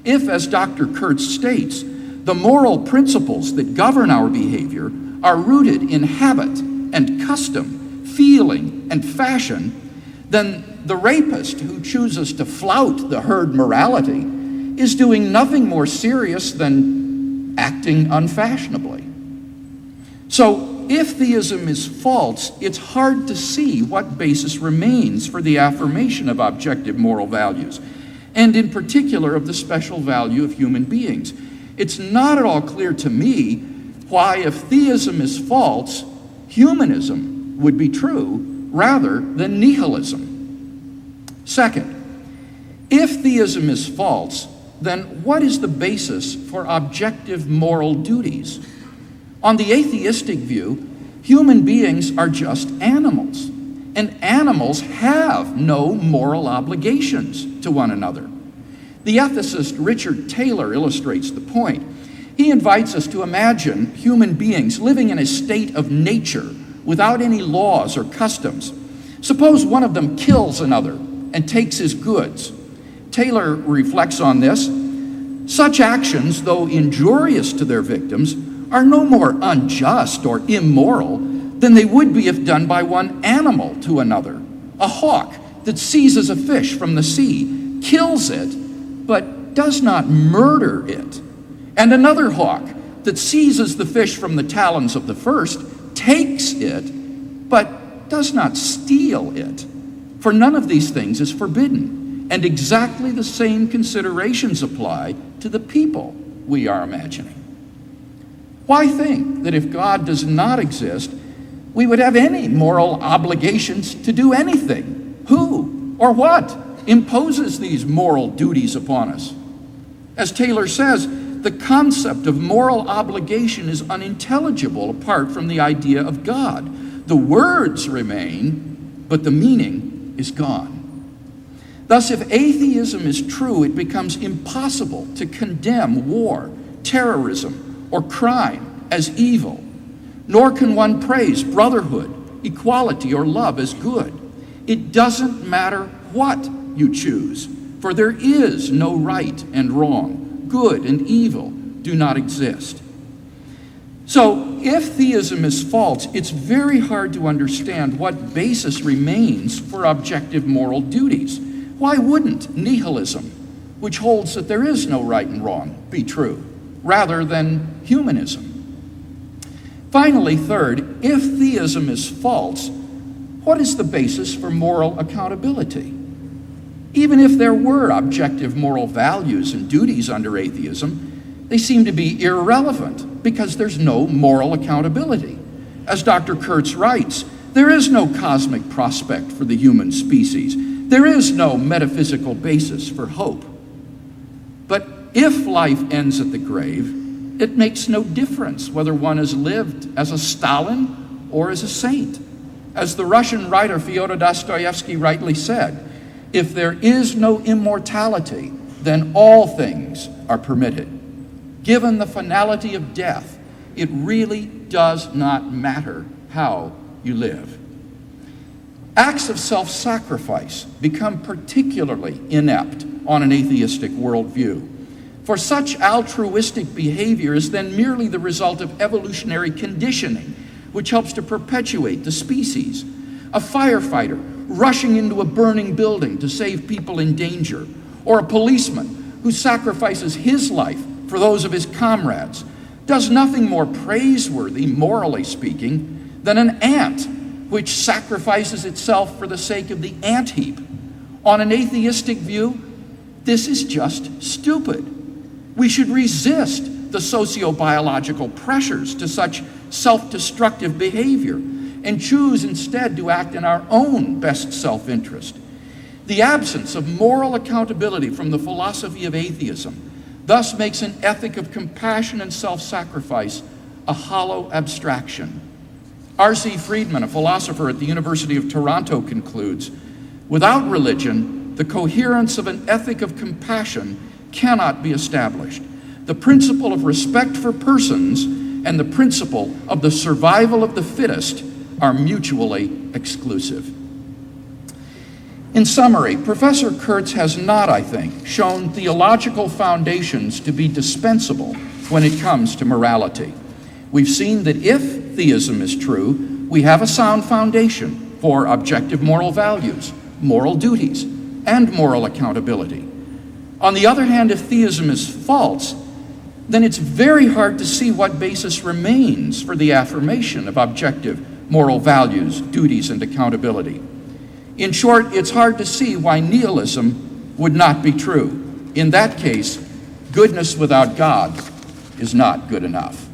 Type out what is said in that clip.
If, as Dr. Kurtz states, the moral principles that govern our behavior are rooted in habit and custom, feeling and fashion, then the rapist who chooses to flout the herd morality is doing nothing more serious than acting unfashionably. So if theism is false, it's hard to see what basis remains for the affirmation of objective moral values, and in particular of the special value of human beings. It's not at all clear to me why, if theism is false, humanism would be true rather than nihilism. Second, if theism is false, then what is the basis for objective moral duties? On the atheistic view, human beings are just animals, and animals have no moral obligations to one another. The ethicist Richard Taylor illustrates the point. He invites us to imagine human beings living in a state of nature without any laws or customs. Suppose one of them kills another and takes his goods. Taylor reflects on this. Such actions, though injurious to their victims, are no more unjust or immoral than they would be if done by one animal to another. A hawk that seizes a fish from the sea kills it, but does not murder it. And another hawk that seizes the fish from the talons of the first takes it, but does not steal it. For none of these things is forbidden, and exactly the same considerations apply to the people we are imagining. Why think that if God does not exist, we would have any moral obligations to do anything? Who or what imposes these moral duties upon us? As Taylor says, the concept of moral obligation is unintelligible apart from the idea of God. The words remain, but the meaning is gone. Thus, if atheism is true, it becomes impossible to condemn war, terrorism, or crime as evil, nor can one praise brotherhood, equality, or love as good. It doesn't matter what you choose, for there is no right and wrong. Good and evil do not exist. So, if theism is false, it's very hard to understand what basis remains for objective moral duties. Why wouldn't nihilism, which holds that there is no right and wrong, be true, rather than humanism? Finally, third, if theism is false, what is the basis for moral accountability? Even if there were objective moral values and duties under atheism, they seem to be irrelevant because there's no moral accountability. As Dr. Kurtz writes, there is no cosmic prospect for the human species. There is no metaphysical basis for hope. But if life ends at the grave, it makes no difference whether one has lived as a Stalin or as a saint. As the Russian writer Fyodor Dostoevsky rightly said, if there is no immortality, then all things are permitted. Given the finality of death, it really does not matter how you live. Acts of self-sacrifice become particularly inept on an atheistic worldview. For such altruistic behavior is then merely the result of evolutionary conditioning, which helps to perpetuate the species. A firefighter rushing into a burning building to save people in danger, or a policeman who sacrifices his life for those of his comrades, does nothing more praiseworthy, morally speaking, than an ant which sacrifices itself for the sake of the ant heap. On an atheistic view, this is just stupid. We should resist the socio-biological pressures to such self-destructive behavior and choose instead to act in our own best self-interest. The absence of moral accountability from the philosophy of atheism thus makes an ethic of compassion and self-sacrifice a hollow abstraction. R.C. Friedman, a philosopher at the University of Toronto, concludes, without religion, the coherence of an ethic of compassion cannot be established. The principle of respect for persons and the principle of the survival of the fittest are mutually exclusive. In summary, Professor Kurtz has not, I think, shown theological foundations to be dispensable when it comes to morality. We've seen that if theism is true, we have a sound foundation for objective moral values, moral duties, and moral accountability. On the other hand, if theism is false, then it's very hard to see what basis remains for the affirmation of objective moral values, duties, and accountability. In short, it's hard to see why nihilism would not be true. In that case, goodness without God is not good enough.